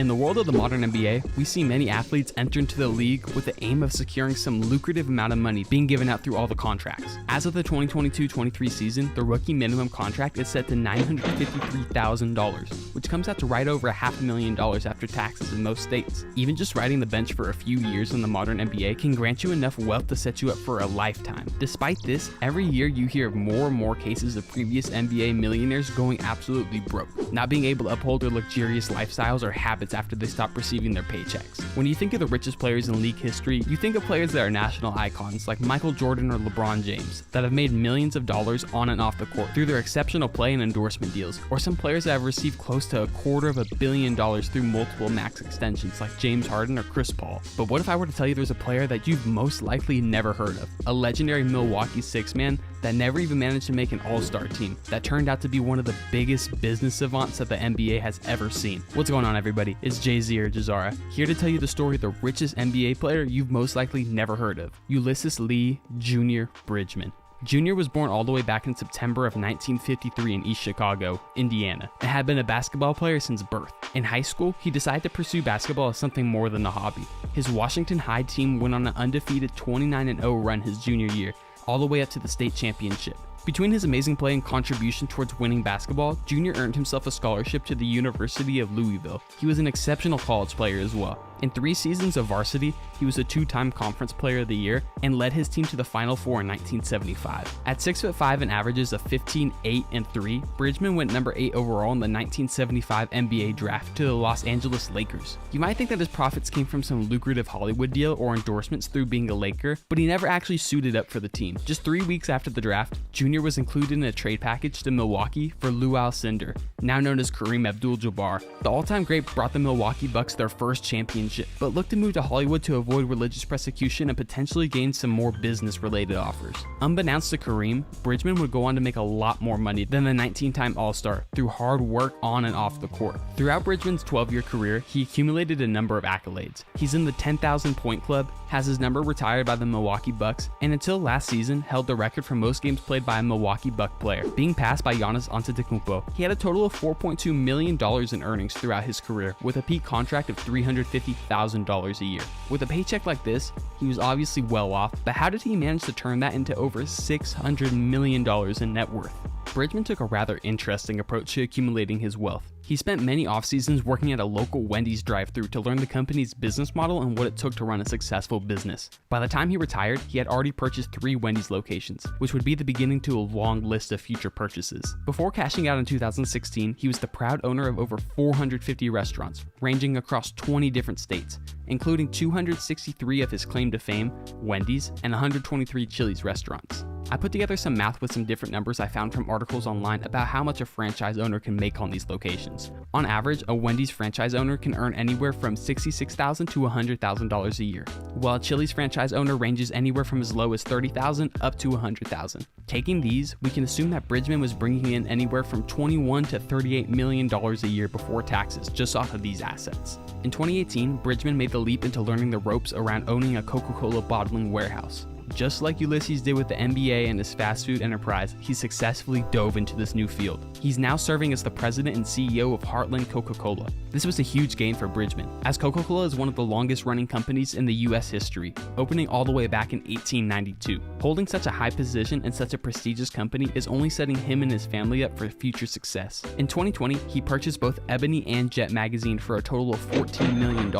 In the world of the modern NBA, we see many athletes enter into the league with the aim of securing some lucrative amount of money being given out through all the contracts. As of the 2022-23 season, the rookie minimum contract is set to $953,000, which comes out to right over $500,000 after taxes in most states. Even just riding the bench for a few years in the modern NBA can grant you enough wealth to set you up for a lifetime. Despite this, every year you hear of more and more cases of previous NBA millionaires going absolutely broke, not being able to uphold their luxurious lifestyles or habits after they stop receiving their paychecks. When you think of the richest players in league history, you think of players that are national icons like Michael Jordan or LeBron James that have made millions of dollars on and off the court through their exceptional play and endorsement deals, or some players that have received close to $250 million through multiple max extensions like James Harden or Chris Paul. But what if I were to tell you there's a player that you've most likely never heard of, a legendary Milwaukee six-man that never even managed to make an all-star team, that turned out to be one of the biggest business savants that the NBA has ever seen? What's going on, everybody? It's Jay-Z or Jazara, here to tell you the story of the richest NBA player you've most likely never heard of, Ulysses Lee Jr. Bridgeman. Jr. was born all the way back in September of 1953 in East Chicago, Indiana, and had been a basketball player since birth. In high school, he decided to pursue basketball as something more than a hobby. His Washington High team went on an undefeated 29-0 run his junior year, all the way up to the state championship. Between his amazing play and contribution towards winning basketball, Jr. earned himself a scholarship to the University of Louisville. He was an exceptional college player as well. In 3 seasons of varsity, he was a 2-time Conference Player of the Year and led his team to the Final Four in 1975. At 6'5" and averages of 15, 8, and 3, Bridgeman went number 8 overall in the 1975 NBA draft to the Los Angeles Lakers. You might think that his profits came from some lucrative Hollywood deal or endorsements through being a Laker, but he never actually suited up for the team. Just 3 weeks after the draft, Jr. was included in a trade package to Milwaukee for Lou Alcindor, now known as Kareem Abdul-Jabbar. The all-time great brought the Milwaukee Bucks their first championship, but looked to move to Hollywood to avoid religious persecution and potentially gain some more business-related offers. Unbeknownst to Kareem, Bridgeman would go on to make a lot more money than the 19-time All-Star through hard work on and off the court. Throughout Bridgeman's 12-year career, he accumulated a number of accolades. He's in the 10,000 point club, has his number retired by the Milwaukee Bucks, and until last season held the record for most games played by a Milwaukee Buck player, being passed by Giannis Antetokounmpo. He had a total of $4.2 million in earnings throughout his career, with a peak contract of $350,000 a year. With a paycheck like this, he was obviously well off, but how did he manage to turn that into over $600 million in net worth? Bridgeman took a rather interesting approach to accumulating his wealth. He spent many off-seasons working at a local Wendy's drive-thru to learn the company's business model and what it took to run a successful business. By the time he retired, he had already purchased 3 Wendy's locations, which would be the beginning to a long list of future purchases. Before cashing out in 2016, he was the proud owner of over 450 restaurants, ranging across 20 different states, including 263 of his claim to fame, Wendy's, and 123 Chili's restaurants. I put together some math with some different numbers I found from articles online about how much a franchise owner can make on these locations. On average, a Wendy's franchise owner can earn anywhere from $66,000 to $100,000 a year, while a Chili's franchise owner ranges anywhere from as low as $30,000 up to $100,000. Taking these, we can assume that Bridgeman was bringing in anywhere from $21 to $38 million a year before taxes just off of these assets. In 2018, Bridgeman made the leap into learning the ropes around owning a Coca-Cola bottling warehouse. Just like Ulysses did with the NBA and his fast food enterprise, he successfully dove into this new field. He's now serving as the president and CEO of Heartland Coca-Cola. This was a huge gain for Bridgeman, as Coca-Cola is one of the longest running companies in the US history, opening all the way back in 1892. Holding such a high position in such a prestigious company is only setting him and his family up for future success. In 2020, he purchased both Ebony and Jet magazine for a total of $14 million.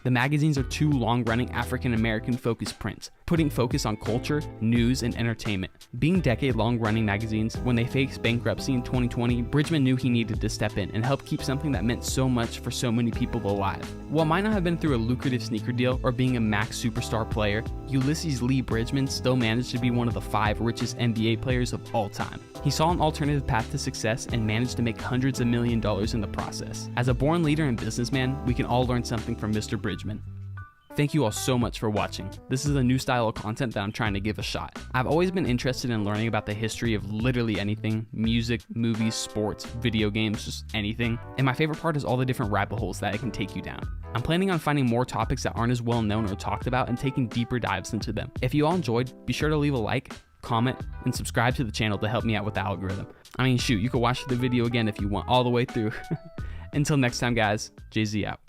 The magazines are 2 long-running African-American focused prints, putting focus on culture, news, and entertainment. Being decade-long running magazines, when they faced bankruptcy in 2020, Bridgeman knew he needed to step in and help keep something that meant so much for so many people alive. While it might not have been through a lucrative sneaker deal or being a max superstar player, Ulysses Lee Bridgeman still managed to be one of the 5 richest NBA players of all time. He saw an alternative path to success and managed to make hundreds of million dollars in the process. As a born leader and businessman, we can all learn something from Mr. Bridgeman. Thank you all so much for watching. This is a new style of content that I'm trying to give a shot. I've always been interested in learning about the history of literally anything: music, movies, sports, video games, just anything. And my favorite part is all the different rabbit holes that it can take you down. I'm planning on finding more topics that aren't as well known or talked about and taking deeper dives into them. If you all enjoyed, be sure to leave a like, comment, and subscribe to the channel to help me out with the algorithm. I mean, shoot, you can watch the video again if you want all the way through. Until next time, guys, Jay-Z out.